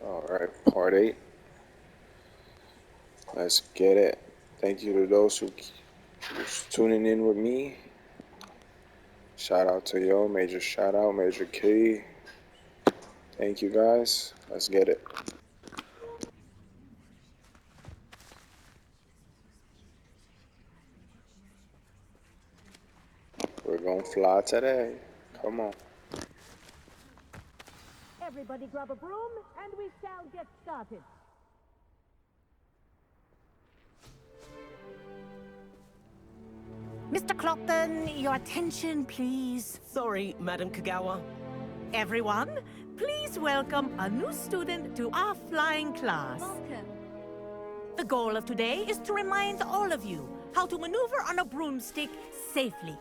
All right, part 8. Let's get it. Thank you to those who's tuning in with me. Shout out to yo, major shout out, Major K. Thank you guys. Let's get it. We're gonna fly today. Come on. Everybody grab a broom, and we shall get started. Mr. Clopton, your attention, please. Sorry, Madam Kagawa. Everyone, please welcome a new student to our flying class. Welcome. The goal of today is to remind all of you how to maneuver on a broomstick safely,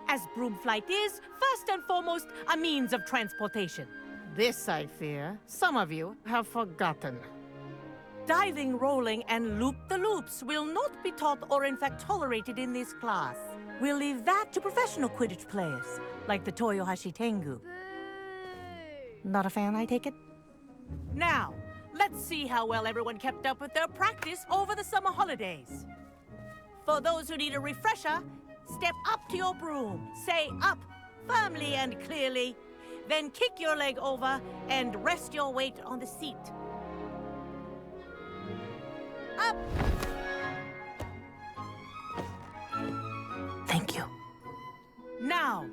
as broom flight is, first and foremost, a means of transportation. This, I fear, some of you have forgotten. Diving, rolling, and loop-the-loops will not be taught or in fact tolerated in this class. We'll leave that to professional Quidditch players, like the Toyohashi Tengu. Boo! Not a fan, I take it? Now, let's see how well everyone kept up with their practice over the summer holidays. For those who need a refresher, step up to your broom, say up, firmly and clearly, then kick your leg over and rest your weight on the seat. Up! Thank you. Now,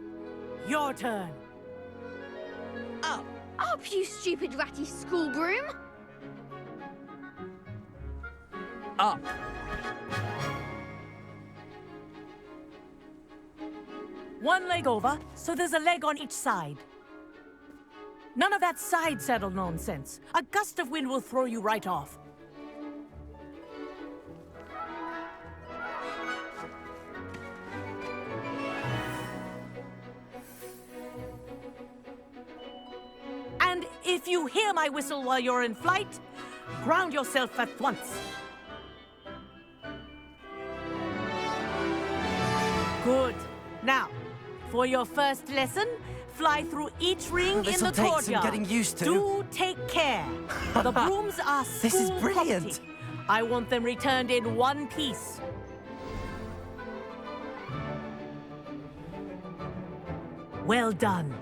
your turn. Up, you stupid ratty school broom! Up. One leg over, so there's a leg on each side. None of that side saddle nonsense. A gust of wind will throw you right off. And if you hear my whistle while you're in flight, ground yourself at once. Good. Now, for your first lesson, fly through each ring in This'll the take courtyard. some getting used to. Do take care. The brooms are school This is brilliant. property. I want them returned in one piece. Well done.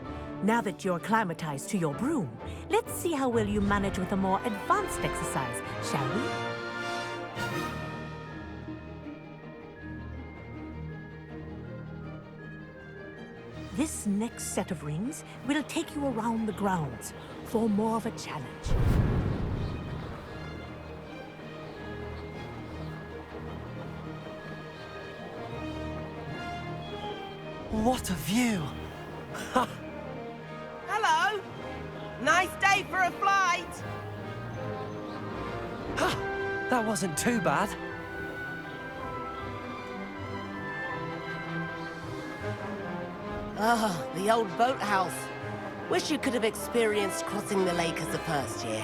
Now that you're acclimatized to your broom, let's see how well you manage with a more advanced exercise, shall we? This next set of rings will take you around the grounds for more of a challenge. What a view! Hello! Nice day for a flight! That wasn't too bad. Oh, the old boathouse. Wish you could have experienced crossing the lake as a first year.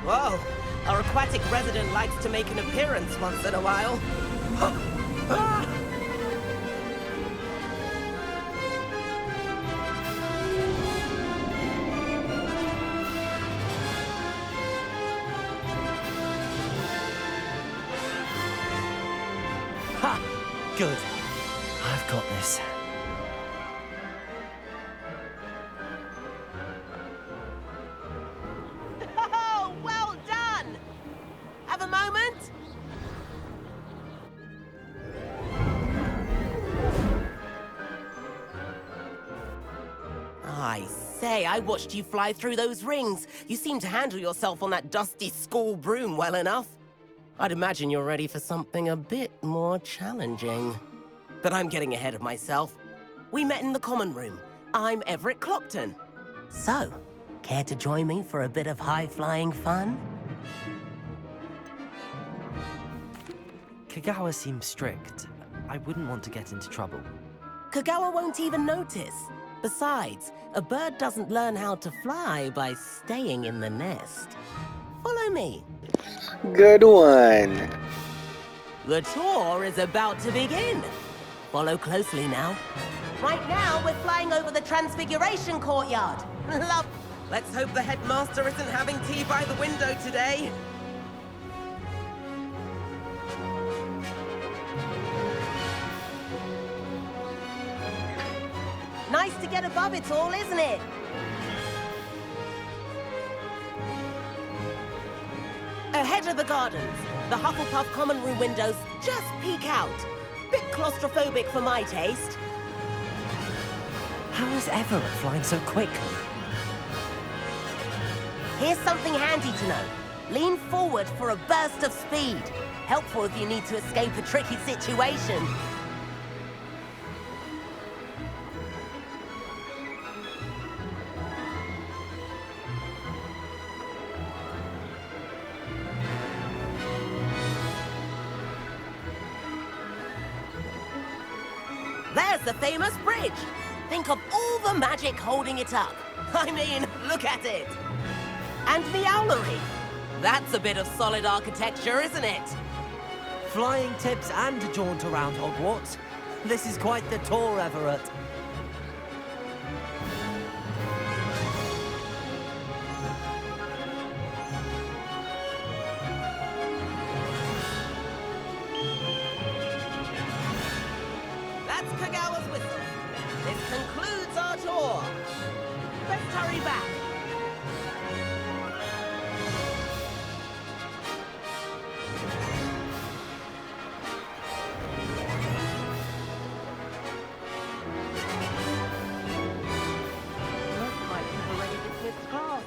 Whoa! Our aquatic resident likes to make an appearance once in a while. Ha! Good. I've got this. Oh, well done! Have a moment? I say, I watched you fly through those rings. You seem to handle yourself on that dusty school broom well enough. I'd imagine you're ready for something a bit more challenging. But I'm getting ahead of myself. We met in the common room. I'm Everett Clopton. So, care to join me for a bit of high-flying fun? Kagawa seems strict. I wouldn't want to get into trouble. Kagawa won't even notice. Besides, A bird doesn't learn how to fly by staying in the nest. Follow me. Good one. The tour is about to begin. Follow closely now. Right now, we're flying over the Transfiguration Courtyard. Love. Let's hope the headmaster isn't having tea by the window today. Nice to get above it all, isn't it? Ahead of the gardens, the Hufflepuff common room windows just peek out. Bit claustrophobic for my taste. How is Everett flying so quickly? Here's something handy to know. Lean forward for a burst of speed. Helpful if you need to escape a tricky situation. There's the famous bridge. Think of all the magic holding it up. I mean, look at it. And the owlery. That's a bit of solid architecture, isn't it? Flying tips and a jaunt around Hogwarts. This is quite the tour, Everett. That's Kagawa's whistle. This concludes our tour. Let's hurry back. Looks like we've already dismissed class.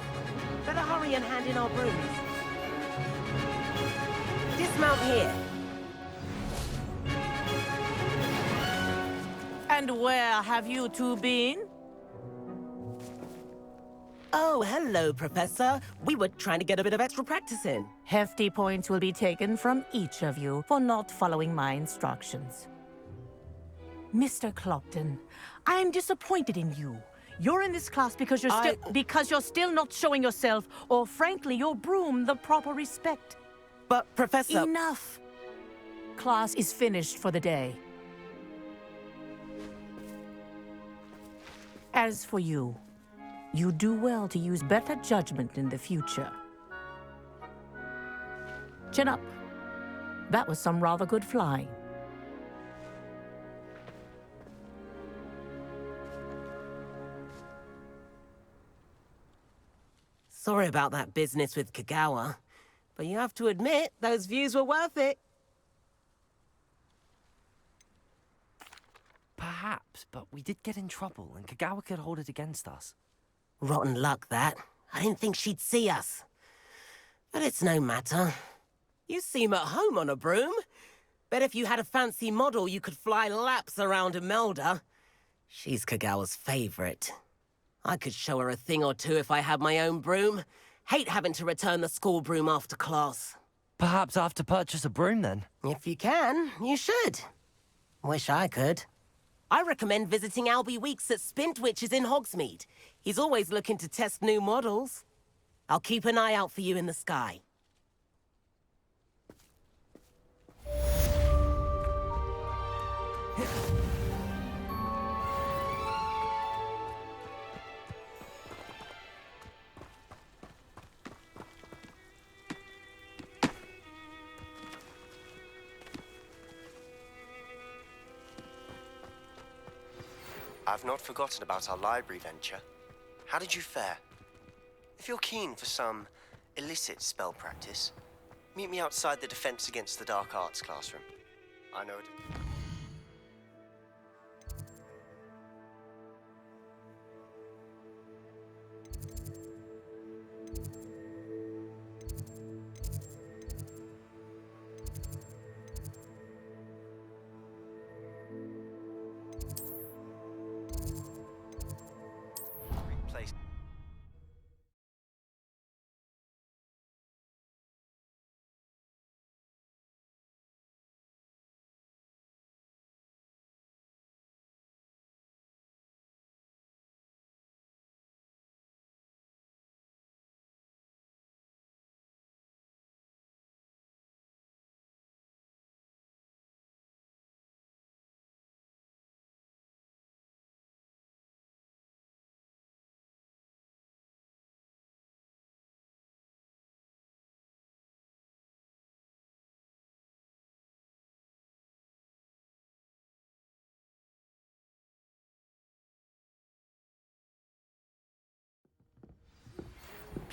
Better hurry and hand in our brooms. Dismount here. And where have you two been? Oh, hello, Professor. We were trying to get a bit of extra practice in. Hefty points will be taken from each of you for not following my instructions. Mr. Clopton, I am disappointed in you. You're in this class because you're still not showing yourself, or frankly, your broom the proper respect. But, Professor... Enough. Class is finished for the day. As for you, you do well to use better judgment in the future. Chin up. That was some rather good flying. Sorry about that business with Kagawa, but you have to admit, those views were worth it. Perhaps, but we did get in trouble, and Kagawa could hold it against us. Rotten luck, that. I didn't think she'd see us. But it's no matter. You seem at home on a broom. Bet if you had a fancy model, you could fly laps around Imelda. She's Kagawa's favorite. I could show her a thing or two if I had my own broom. Hate having to return the school broom after class. Perhaps I have to purchase a broom then. If you can, you should. Wish I could. I recommend visiting Albie Weeks at Spint, which is in Hogsmeade. He's always looking to test new models. I'll keep an eye out for you in the sky. I've not forgotten about our library venture. How did you fare? If you're keen for some illicit spell practice, meet me outside the Defense Against the Dark Arts classroom. I know it.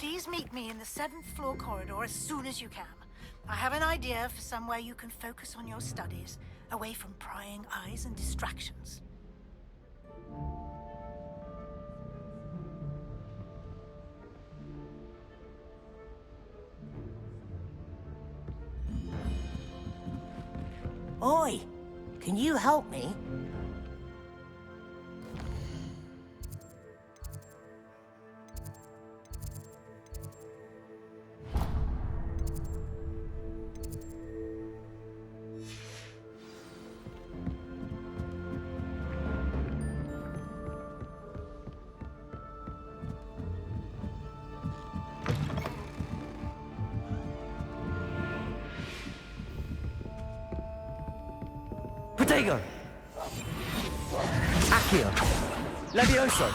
Please meet me in the 7th floor corridor as soon as you can. I have an idea for somewhere you can focus on your studies, away from prying eyes and distractions. Oi! Can you help me? Protego! Accio! Levioso!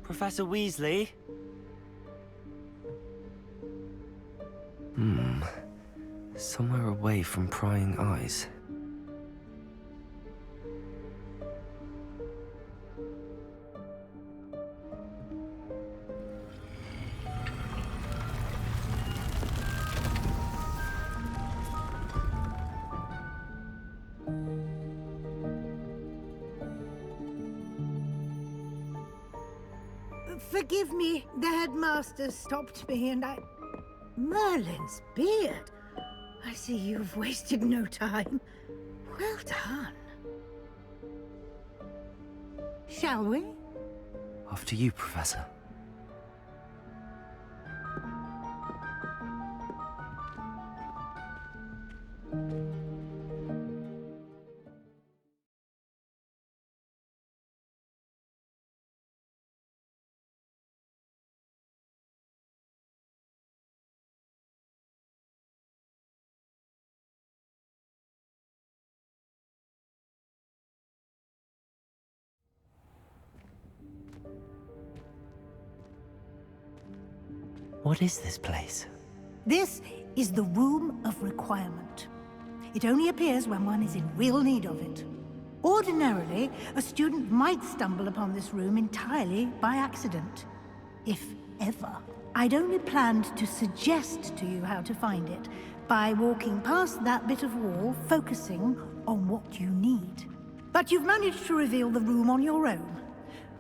Professor Weasley? Somewhere away from prying eyes. Forgive me, the headmaster stopped me and I... Merlin's beard! I see you've wasted no time. Well done. Shall we? After you, Professor. What is this place? This is the Room of Requirement. It only appears when one is in real need of it. Ordinarily, a student might stumble upon this room entirely by accident. If ever. I'd only planned to suggest to you how to find it by walking past that bit of wall, focusing on what you need. But you've managed to reveal the room on your own.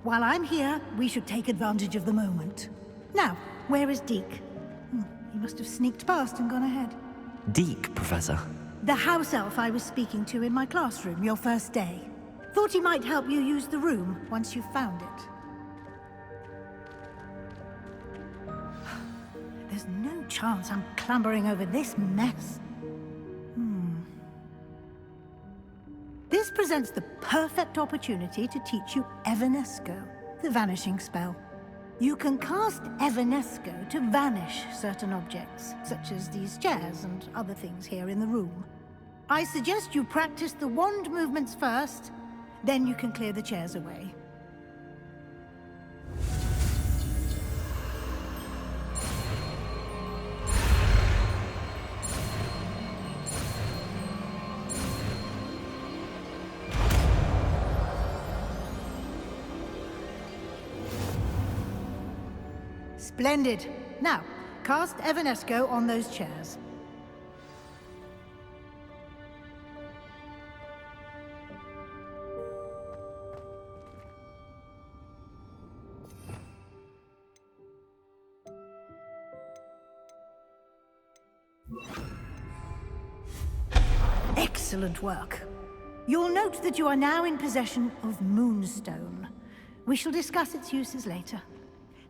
While I'm here, we should take advantage of the moment. Now, where is Deke? He must have sneaked past and gone ahead. Deke, Professor. The house elf I was speaking to in my classroom your first day. Thought he might help you use the room once you've found it. There's no chance I'm clambering over this mess. This presents the perfect opportunity to teach you Evanesco, the vanishing spell. You can cast Evanesco to vanish certain objects, such as these chairs and other things here in the room. I suggest you practice the wand movements first, then you can clear the chairs away. Splendid. Now, cast Evanesco on those chairs. Excellent work. You'll note that you are now in possession of Moonstone. We shall discuss its uses later.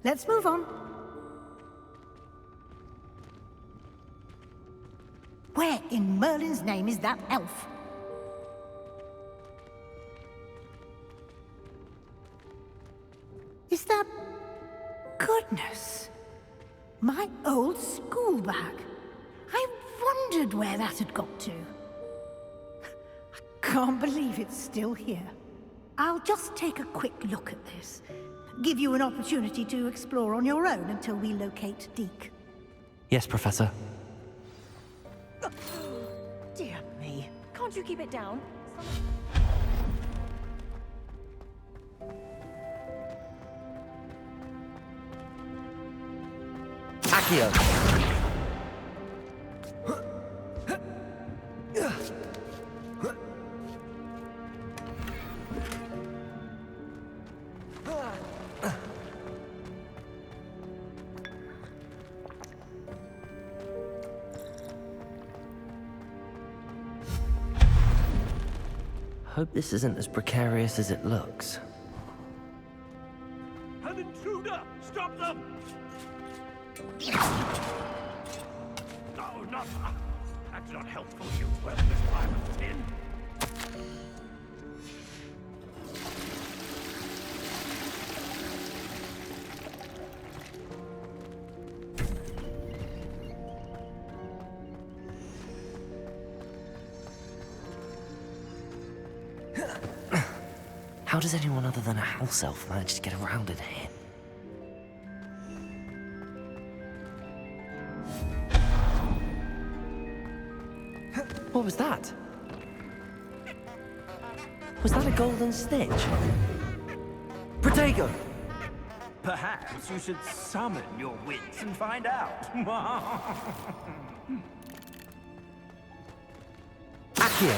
Let's move on. Where in Merlin's name is that elf? Is that... Goodness! My old school bag. I wondered where that had got to. I can't believe it's still here. I'll just take a quick look at this. Give you an opportunity to explore on your own until we locate Deke. Yes, Professor. Dear me. Can't you keep it down? Accio! Hope this isn't as precarious as it looks. An intruder! Stop them! No, not that. That's not helpful, you worthless pile of tin. How does anyone other than a house elf manage to get around in here? What was that? Was that a golden snitch? Protego! Perhaps you should summon your wits and find out. Accio!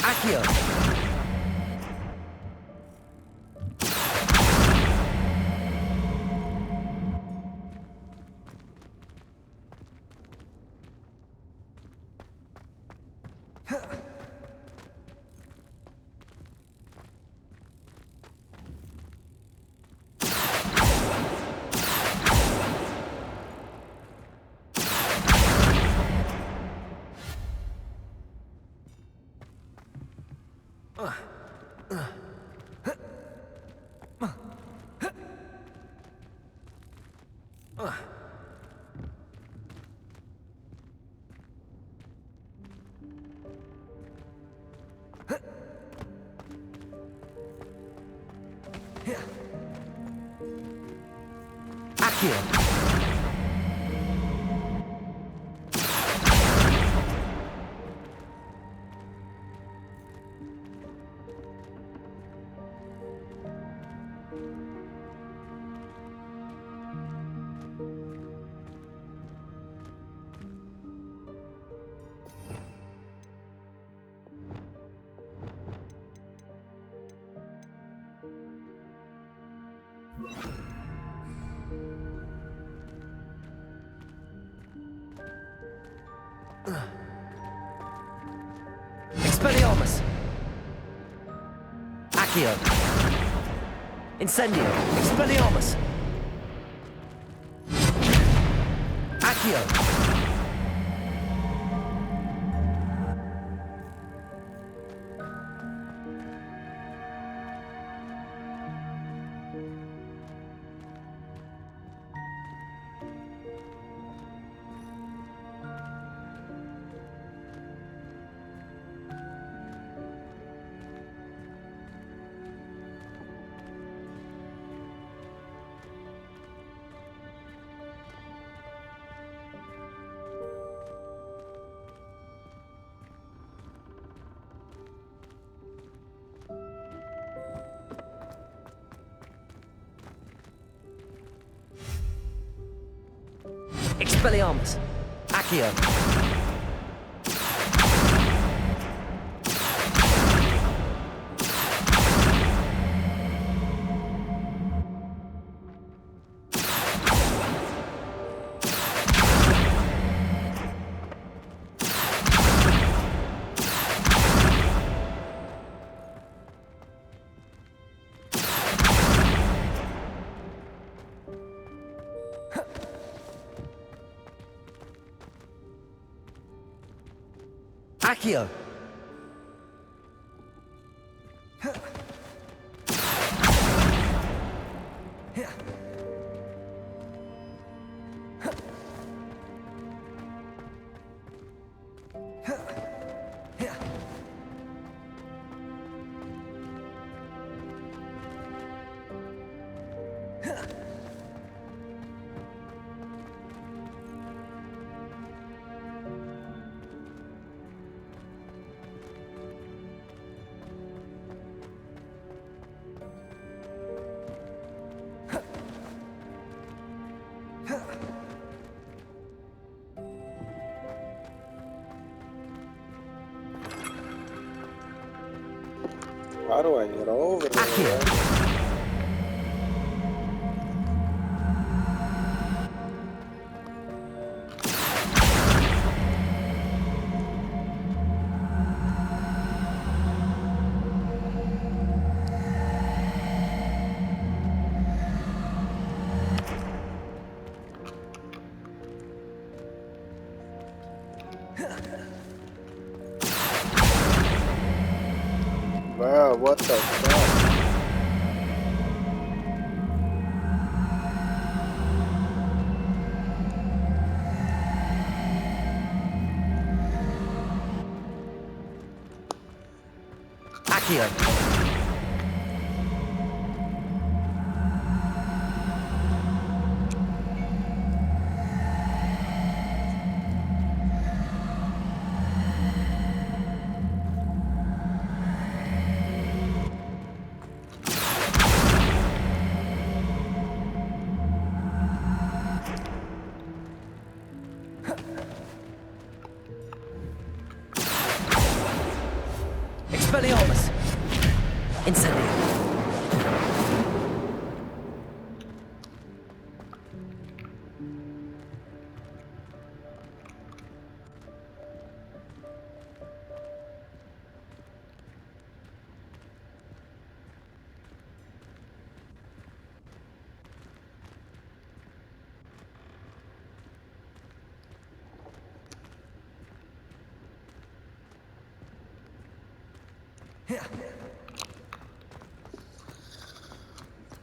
Accio! Accio! Expelliarmus! Accio! Incendio! Expelliarmus! Accio! Expelliarmus! Accio! Accio! How do I get over there? Accio! Wow, what the fuck? Accio! Expelliarmus! Incendio!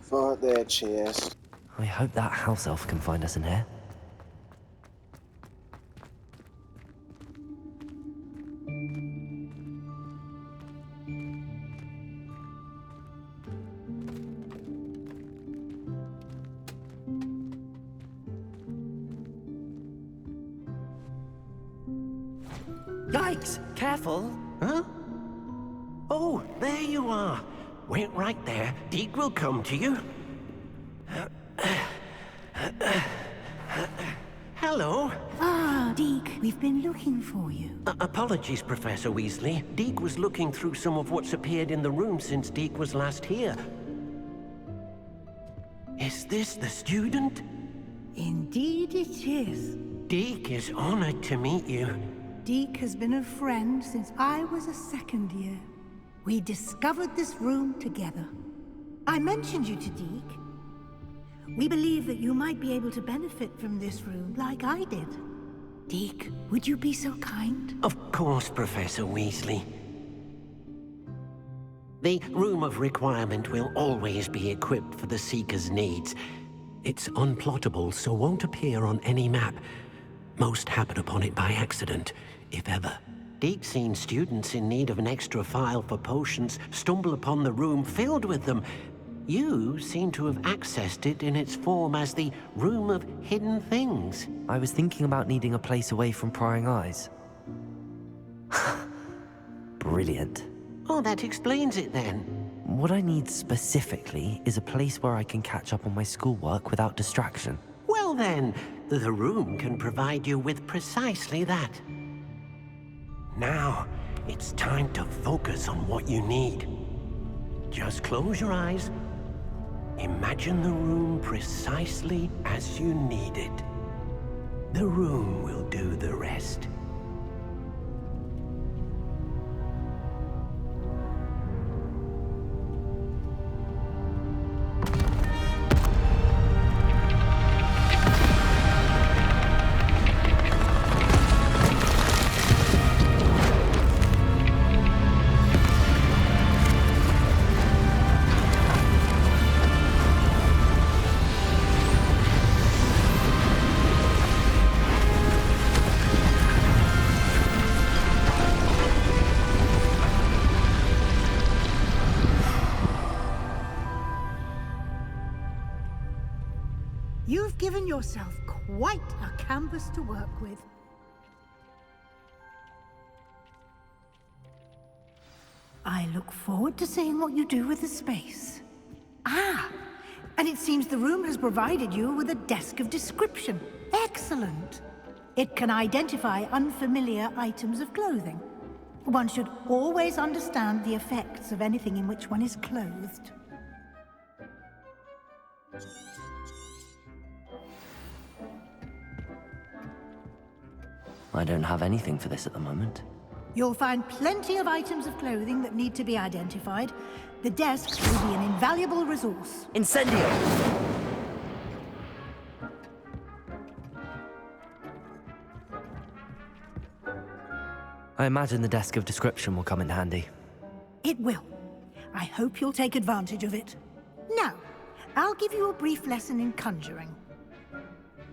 Fuck that chest. I hope that house elf can find us in here. Yikes! Careful! Huh? Oh, there you are. Wait right there. Deke will come to you. Hello. Ah, Deke, we've been looking for you. Apologies, Professor Weasley. Deke was looking through some of what's appeared in the room since Deke was last here. Is this the student? Indeed it is. Deke is honored to meet you. Deke has been a friend since I was a second year. We discovered this room together. I mentioned you to Deke. We believe that you might be able to benefit from this room like I did. Deke, would you be so kind? Of course, Professor Weasley. The Room of Requirement will always be equipped for the Seeker's needs. It's unplottable, so won't appear on any map. Most happen upon it by accident, if ever. Deke's seen students in need of an extra file for potions stumble upon the room filled with them. You seem to have accessed it in its form as the Room of Hidden Things. I was thinking about needing a place away from prying eyes. Brilliant. Oh, that explains it then. What I need specifically is a place where I can catch up on my schoolwork without distraction. Well then, the room can provide you with precisely that. Now, it's time to focus on what you need. Just close your eyes. Imagine the room precisely as you need it. The room will do the rest. You've given yourself quite a canvas to work with. I look forward to seeing what you do with the space. Ah, and it seems the room has provided you with a desk of description. Excellent. It can identify unfamiliar items of clothing. One should always understand the effects of anything in which one is clothed. I don't have anything for this at the moment. You'll find plenty of items of clothing that need to be identified. The desk will be an invaluable resource. Incendio! I imagine the desk of description will come in handy. It will. I hope you'll take advantage of it. Now, I'll give you a brief lesson in conjuring.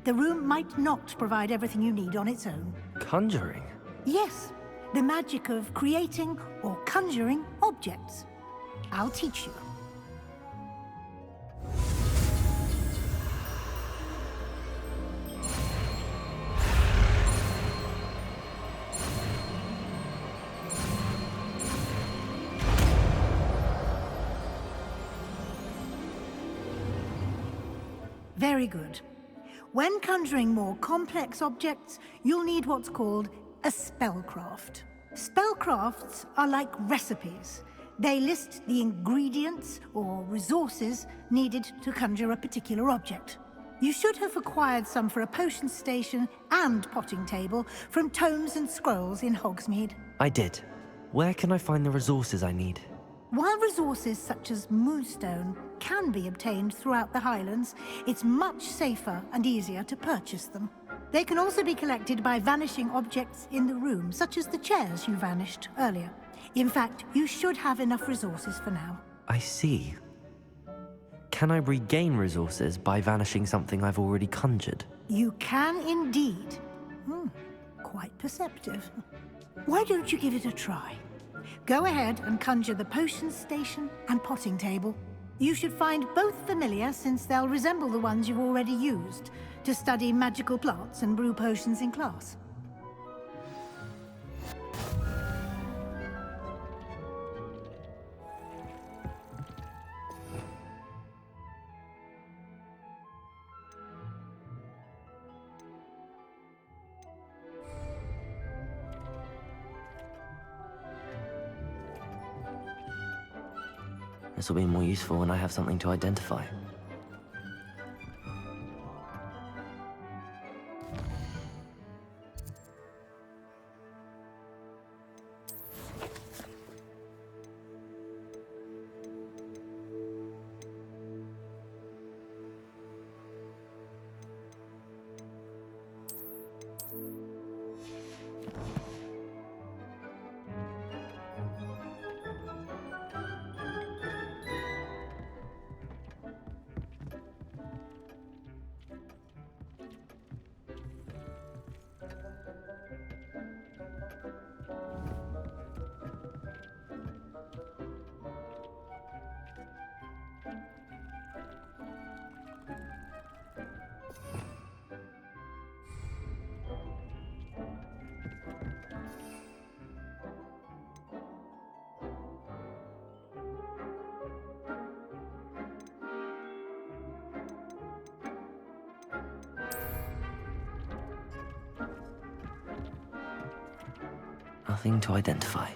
The room might not provide everything you need on its own. Conjuring? Yes, the magic of creating or conjuring objects. I'll teach you. Very good. When conjuring more complex objects, you'll need what's called a spellcraft. Spellcrafts are like recipes. They list the ingredients or resources needed to conjure a particular object. You should have acquired some for a potion station and potting table from tomes and scrolls in Hogsmeade. I did. Where can I find the resources I need? While resources such as moonstone can be obtained throughout the Highlands, it's much safer and easier to purchase them. They can also be collected by vanishing objects in the room, such as the chairs you vanished earlier. In fact, you should have enough resources for now. I see. Can I regain resources by vanishing something I've already conjured? You can indeed. Quite perceptive. Why don't you give it a try? Go ahead and conjure the potion station and potting table. You should find both familiar, since they'll resemble the ones you've already used to study magical plants and brew potions in class. This will be more useful when I have something to identify. Nothing to identify.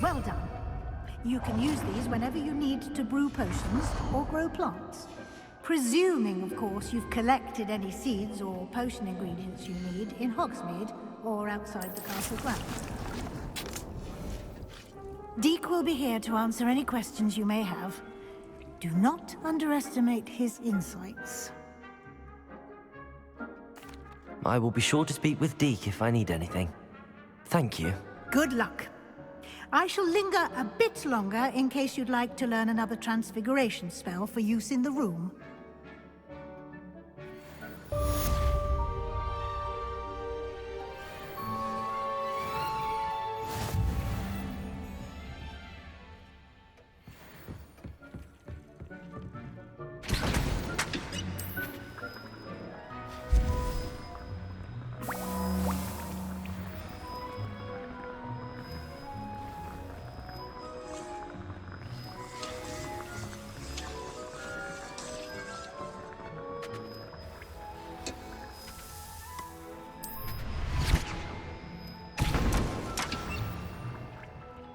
Well done. You can use these whenever you need to brew potions or grow plants. Presuming, of course, you've collected any seeds or potion ingredients you need in Hogsmeade or outside the castle grounds. Deke will be here to answer any questions you may have. Do not underestimate his insights. I will be sure to speak with Deke if I need anything. Thank you. Good luck. I shall linger a bit longer in case you'd like to learn another transfiguration spell for use in the room.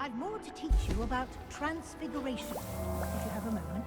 I've more to teach you about transfiguration, if you have a moment.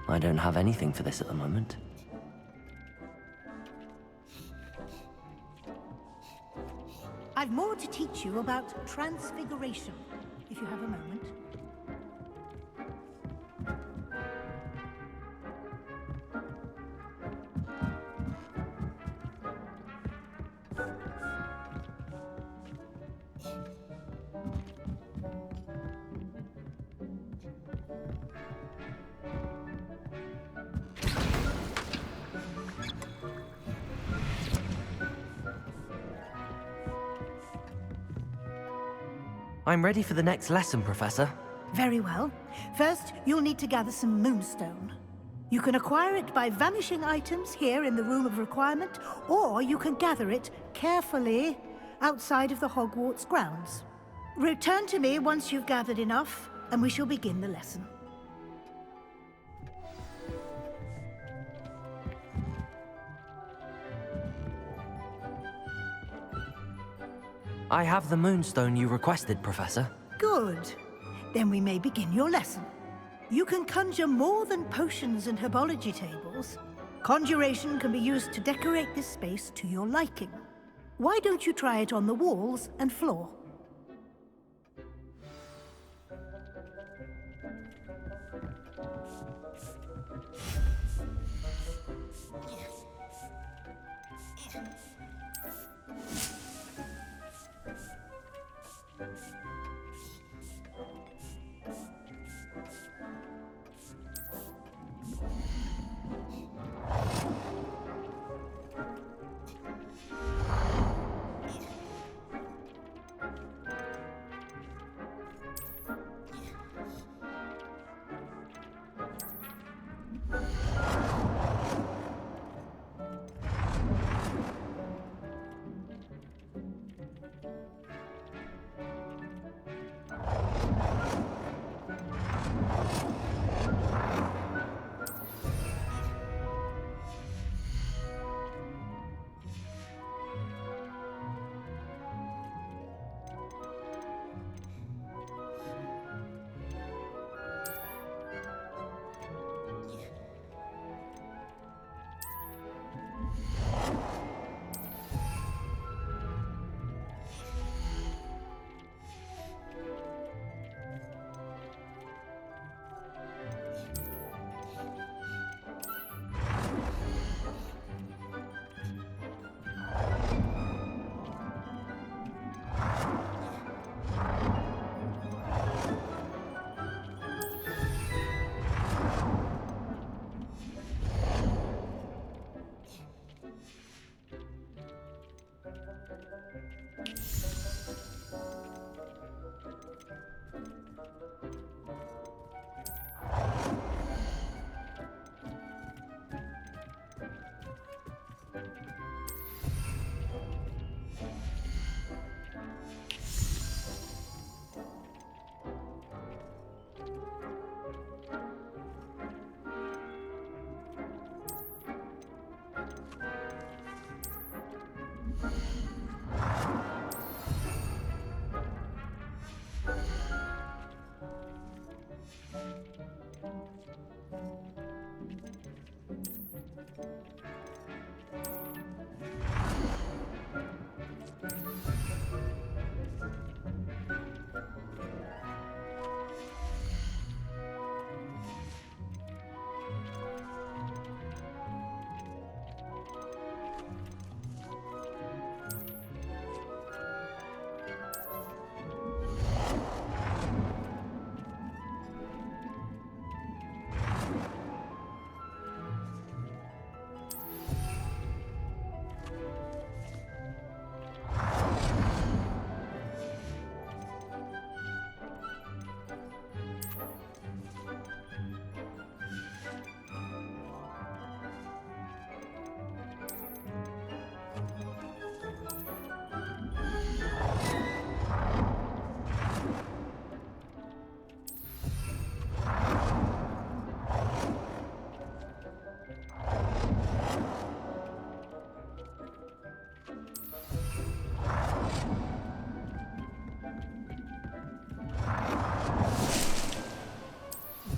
I don't have anything for this at the moment. I've more to teach you about transfiguration, if you have a moment. I'm ready for the next lesson, Professor. Very well. First, you'll need to gather some moonstone. You can acquire it by vanishing items here in the Room of Requirement, or you can gather it carefully outside of the Hogwarts grounds. Return to me once you've gathered enough, and we shall begin the lesson. I have the moonstone you requested, Professor. Good. Then we may begin your lesson. You can conjure more than potions and herbology tables. Conjuration can be used to decorate this space to your liking. Why don't you try it on the walls and floor?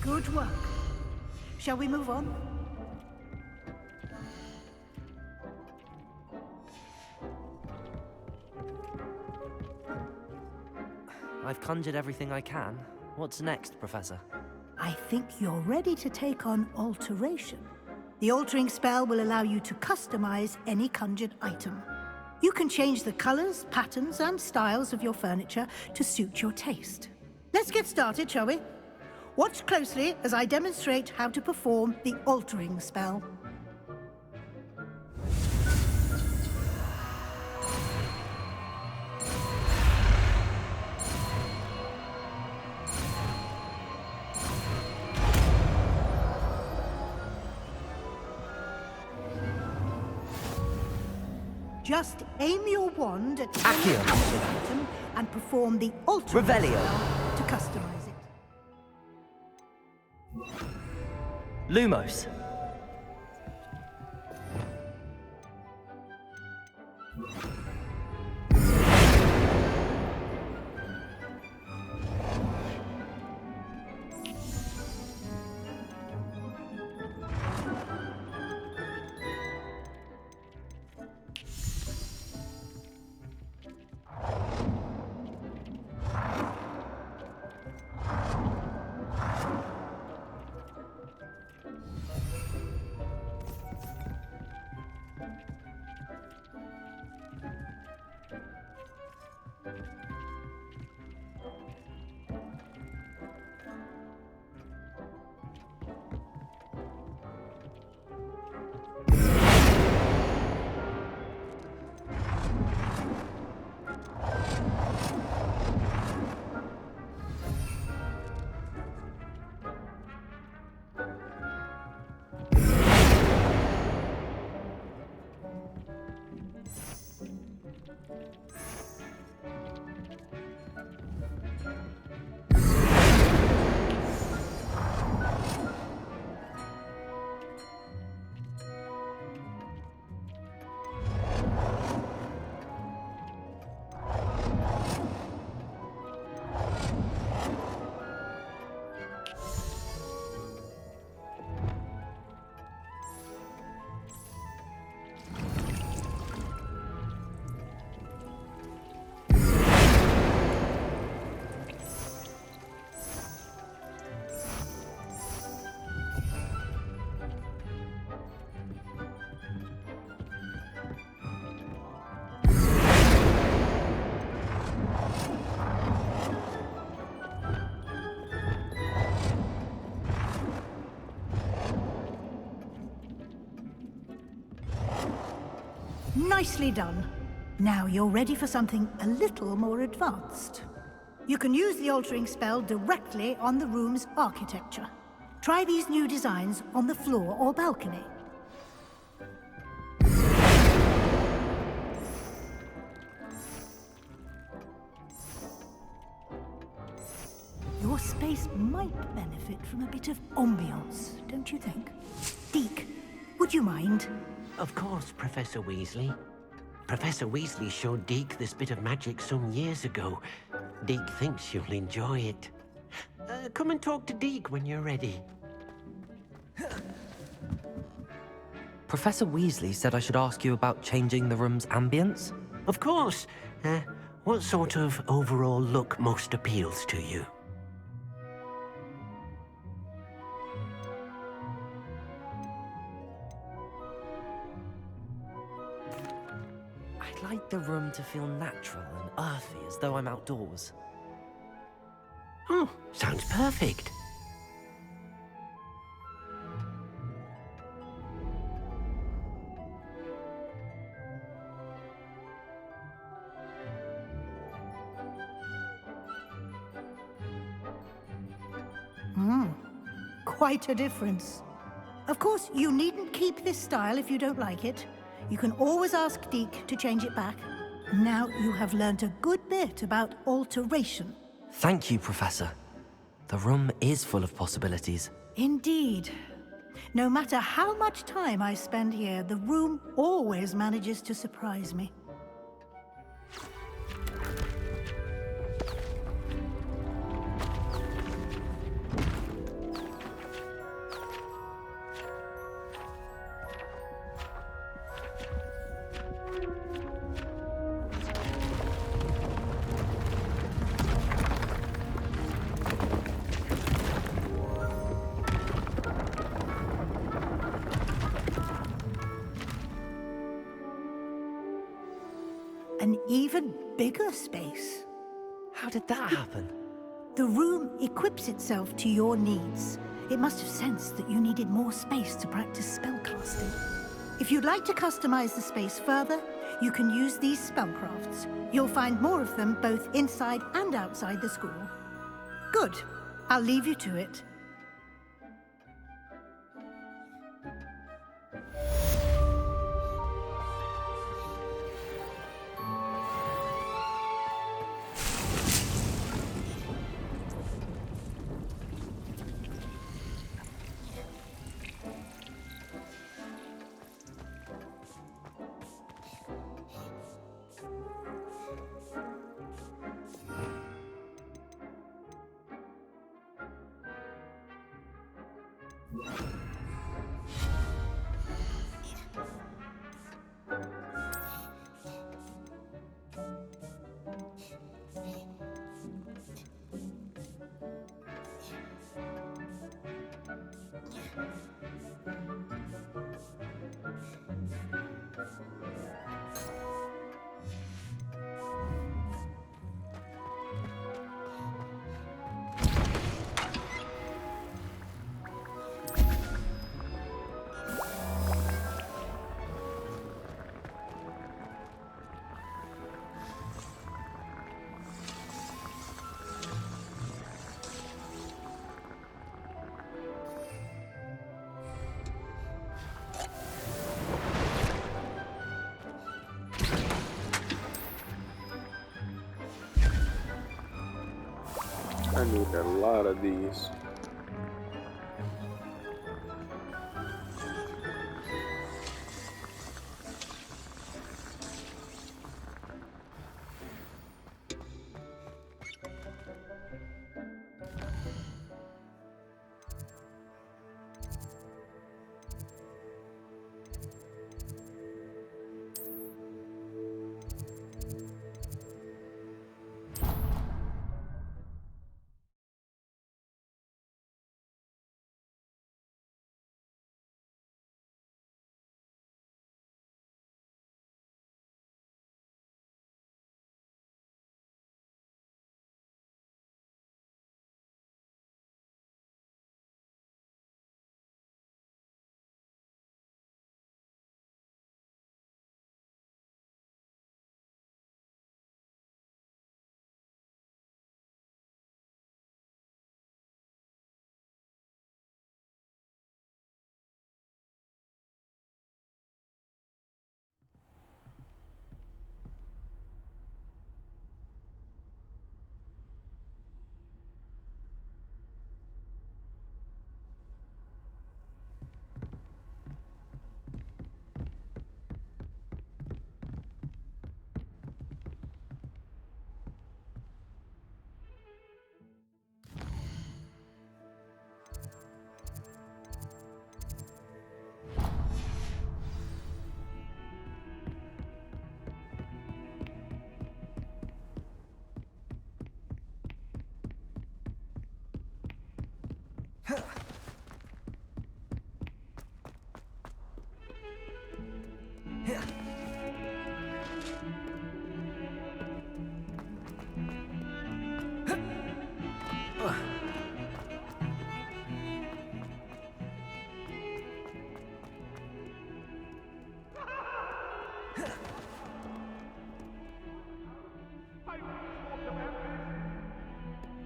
Good work. Shall we move on? I've conjured everything I can. What's next, Professor? I think you're ready to take on alteration. The altering spell will allow you to customize any conjured item. You can change the colors, patterns, and styles of your furniture to suit your taste. Let's get started, shall we? Watch closely as I demonstrate how to perform the altering spell. Just aim your wand at Accio. any item and perform the altering Revelio. spell to customize it. Lumos. Nicely done. Now you're ready for something a little more advanced. You can use the altering spell directly on the room's architecture. Try these new designs on the floor or balcony. Your space might benefit from a bit of ambiance, don't you think? Deke, would you mind? Of course, Professor Weasley. Professor Weasley showed Deke this bit of magic some years ago. Deke thinks you'll enjoy it. Come and talk to Deke when you're ready. Professor Weasley said I should ask you about changing the room's ambience. Of course. What sort of overall look most appeals to you? I'd like the room to feel natural and earthy, as though I'm outdoors. Oh, sounds perfect. Quite a difference. Of course, you needn't keep this style if you don't like it. You can always ask Deke to change it back. Now you have learned a good bit about alteration. Thank you, Professor. The room is full of possibilities. Indeed. No matter how much time I spend here, the room always manages to surprise me. An even bigger space. How did that happen? The room equips itself to your needs. It must have sensed that you needed more space to practice spellcasting. If you'd like to customize the space further, you can use these spellcrafts. You'll find more of them both inside and outside the school. Good. I'll leave you to it. I need a lot of these.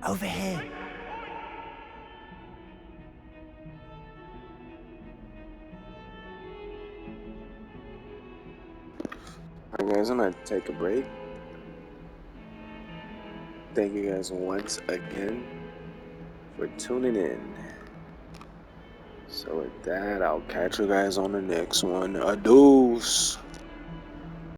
Over here. Alright guys, I'm gonna take a break. Thank you guys once again for tuning in. So with that, I'll catch you guys on the next one. Adios.